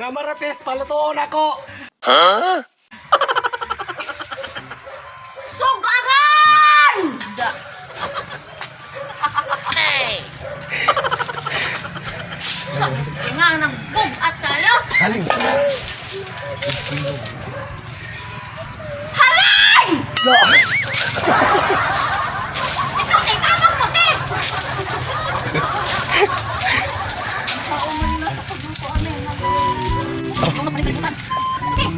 Mga Marites, palutoon ako. Huh? Sugaran! Hey! Sakit nga nagbugat tayo. Haling. Haray! No. Ikaw ang puti! Pauman na sa paglutuan na yun. Mga panitalimutan. Okay.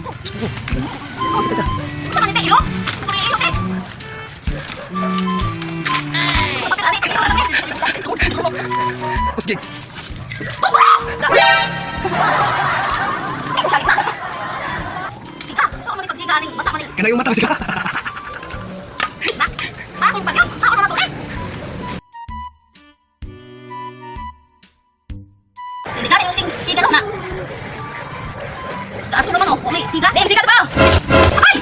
Saan ka nita ilo? Kung ilo eh. Usgig. Bos mo! Ay, kung sakit na. Ika, saan mo nitag sigaling? Basa man eh. Kanay umataw siya. Na, bagong bagyo. Saan ko naman ito eh? Hindi ka rin yung siga na. Taas mo naman oh. Umi, siga. Dem, siga na ba? Ay!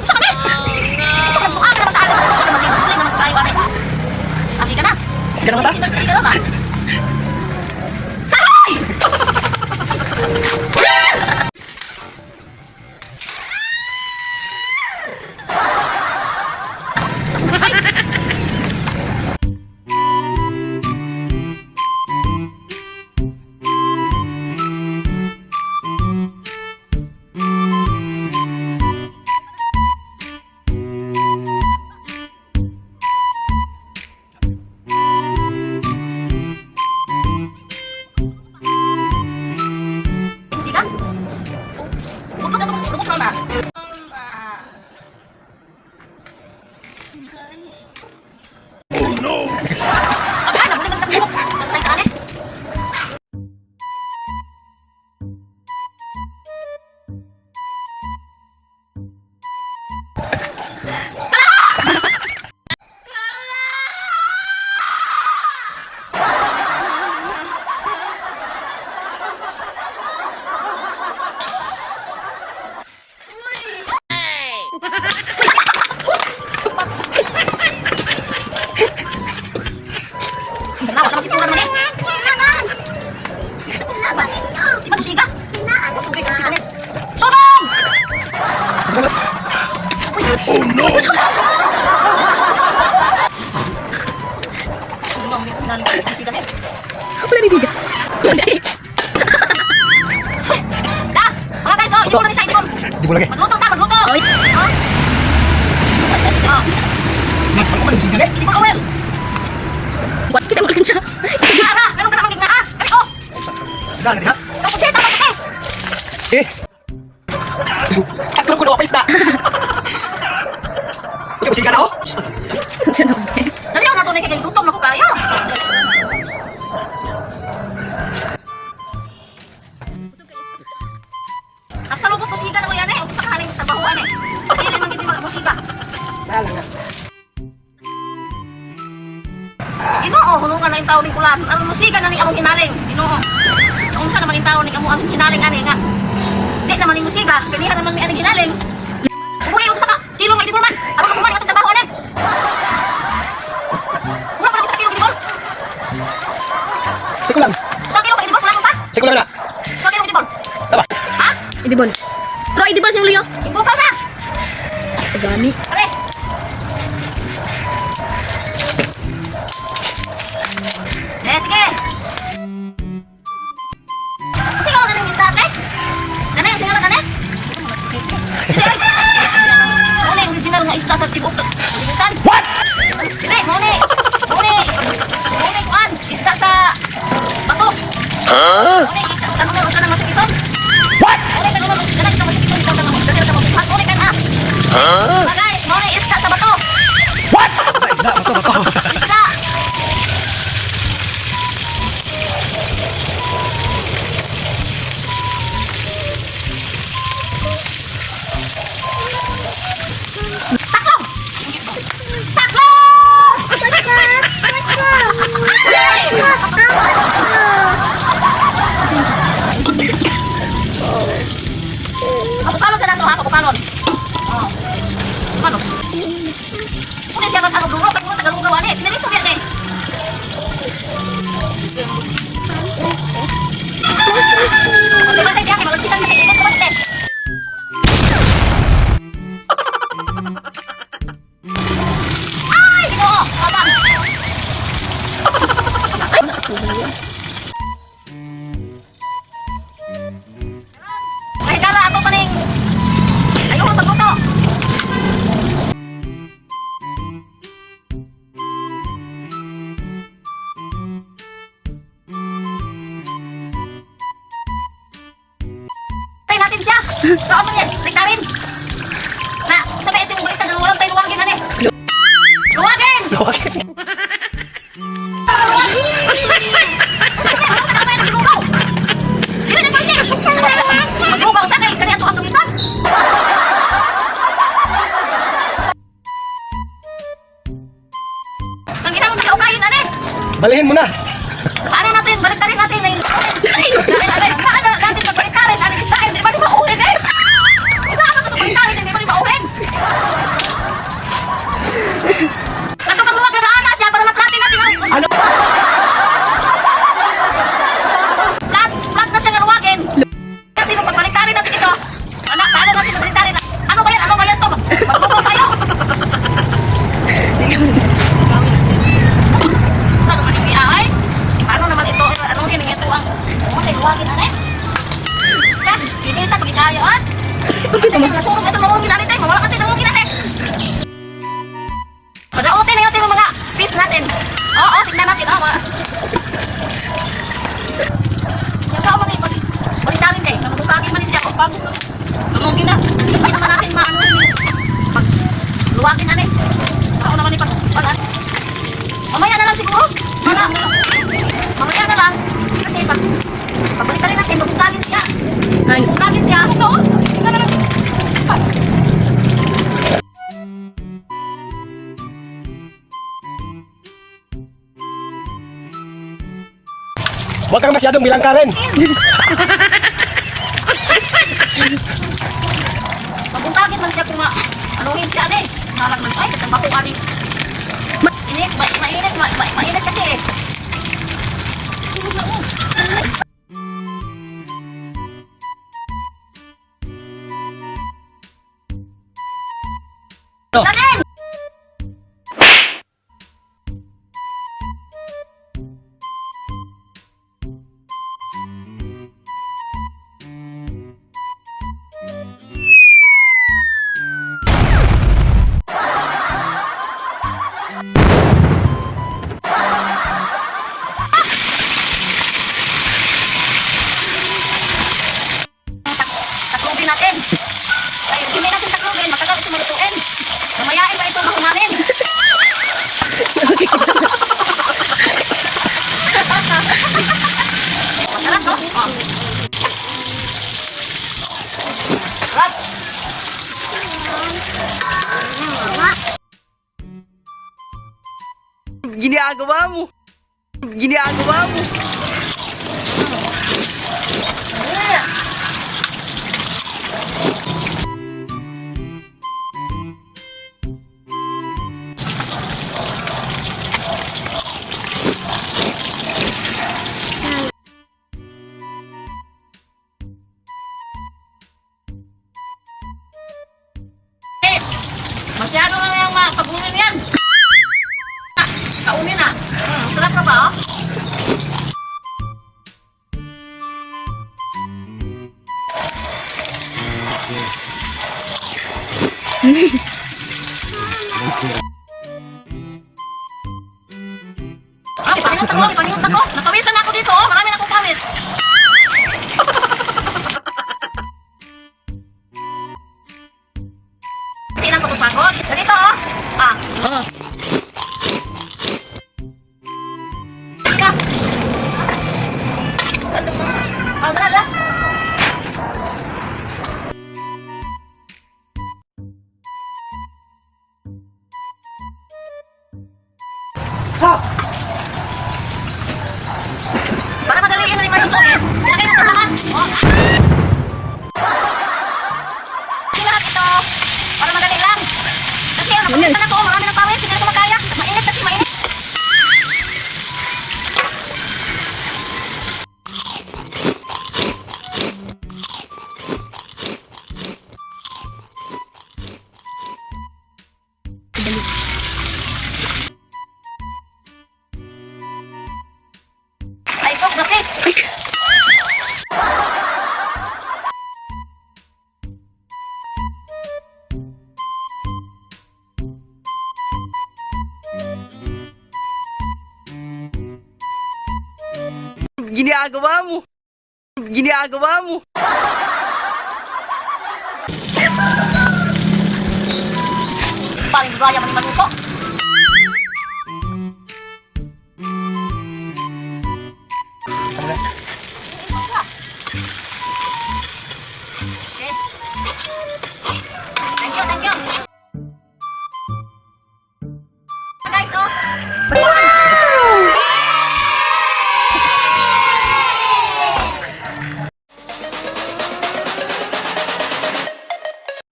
Saan ka na? Saan ka na? Buka ka naman tayo. Saan ka naman tayo? Uli naman tayo. Ah, siga na. Siga naman ta? Siga na ba? Ay! Siga? Lumot na ito. Lumot na ba? Oh no! Agay, nabuli ka lumot. Basta tayo ka eh. Nawa ka makitsura naman eh. Di ba siga? Tubig ang siga na eh. Surong! Oh no! Wala ni siga. Da! Mga guys, oh, ipon na ni siya, ipon. Di mo lagi. Magluto ta, magluto! Oy! Ako man yung siga eh. Ipon oil! Buat kita makan siya. Ara, meron ka na magiging na ha? Kali ko! Siga nga diha. Kaputi, kaputi! Eh. Ako ko na isda. Ikaw siga na oh. Dali ako na ito, nakikita gutom na ko kayo. As kalubot mo siga na ko yan eh. Upo sa kahaling tabahuan eh. Sige rin mang hindi mag-musiga. Ginoo, hulungan na yung tao ni Kulan. Ang musika na ni among hinaling. Ginoo. Kung saan naman yung tao ni among hinaling ani nga. Di naman yung musika. Kanihan naman ni aning hinaling. Ubuhay ako sa ka. Tilong nga idibol man. Abang kumain atong trabaho ani. Wala pa naman sa tilong idibol. Siko lang. Sa tilong idibol, wala mo pa? Siko lang na. Sa tilong idibol. Tama. Ha? Idibol. Pero idibol siyang luyo. Ibukal na. Gani. Pare. Sige. Sige ako na ng istate. Ganun yung singalan ganun. Muna yung original nga isda sa tibok. Bukan. What? Hindi, muna. Muna kuan. Isda sa bato. Huh? Muna, tanong ka na masakiton. What? Muna, tanong ka na masakiton. Ikaw ka na mabuhat. Muna ka na. Huh? Mga guys, muna isda sa bato. What? Isda, bato. Isda. Taklong! Taklong! Kapukalon sa nato ha, kapukalon. Oh. Ano? Kung siya mag-ano duro, pag mo tagal mo gawa ni, pinalito yan eh. Kung di ba tayo diyan, malasita natin siya. So, ano yan? Baliktarin. Na, sabi ito yung baliktad na walang tayo luwagin, ano eh. Luwagin! Luwagin. Balihin mo na. Ano natin, baliktarin natin. Natin baliktarin, ano istahin, di ba di mauhin eh? Isa ka ito baliktarin, di ba di mauhin? Nagkapagluwag na ana siya para maplatin natin ang... Ano? Plat na siya nga luwagin. Kasi nung pagbaliktarin natin ito, paano natin baliktarin? Ano ba yan? Ano ba yan to? Magluto tayo. Saan naman yung ay? Paano naman ito? Anong hiningi ito ang... Matay luwagin na eh. Kas, inita pag ikayo at. Nasunog ito nangungin natin tayo. Mawala natin nangungin natin. Padautin na natin yung mga fish natin. Oo, tignan natin. Yung sa mga balitarin kayo. Nagbukakin man siya. Pag nangungin na. Ay naman natin maano yun. Pag luwagin na rin. Ako naman ipag... Mamaya na lang siguro. Mamaya na lang. Kasi pagbalikan natin, magbukagin siya. Magbukagin siya. Ito, tingnan na lang. Huwag kang masyadong bilang Karen. Magbukagin man siya kung anuhin siya eh. Salang man siya. Kasi makuha rin. Mainit kasi eh. Tanin! Taklogin natin. Ay, hindi natin taklogin. Matagal ito malutuin. Mamayain pa ito makuhanin. Masarap, no? Sarap. Ginagawa mo. Ginagawa mo. Masyado na yung mga kagunin yan. Kaunin na. Sarap ka ba, oh? Paniunta ko. Nakawisan ako dito, oh. Marami na akong pawis. Hindi lang ko pagod. Ganito, oh. Oh. Ika. Dala. Para madaliin na rin malutuin. Ilagay natin lahat. Oh. Ilagay lahat ito. Para madali lang. Kasi napagitan ako. Marami ng pawis. Hindi na ko magkaya. Mainit kasi mainit. Ay, cook the fish. Ginagawa mo. Ginagawa mo. Paling gaya man maluto. Okay. Thank you, thank you. Guys, oh.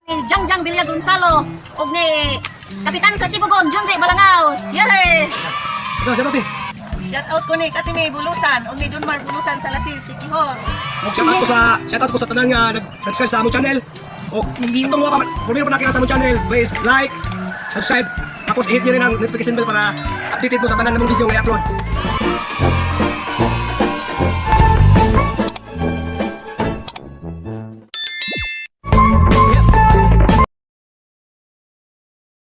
Ni Jangjang Villar Gonzalo ug ni Kapitan sa Sibugon Junjay Balangaw. Yay! Ikaw, siya natin. Shout out ko ni Katimi Bulusan o ni Junmar Bulusan sa Lasis City Hall. Shoutout ko sa tanan nga nag-subscribe sa among channel. O itong mga kung meron pa nakita sa among channel, please like, subscribe, tapos i-hit nyo rin ang notification bell para updated mo sa tanan namong video nga i-upload.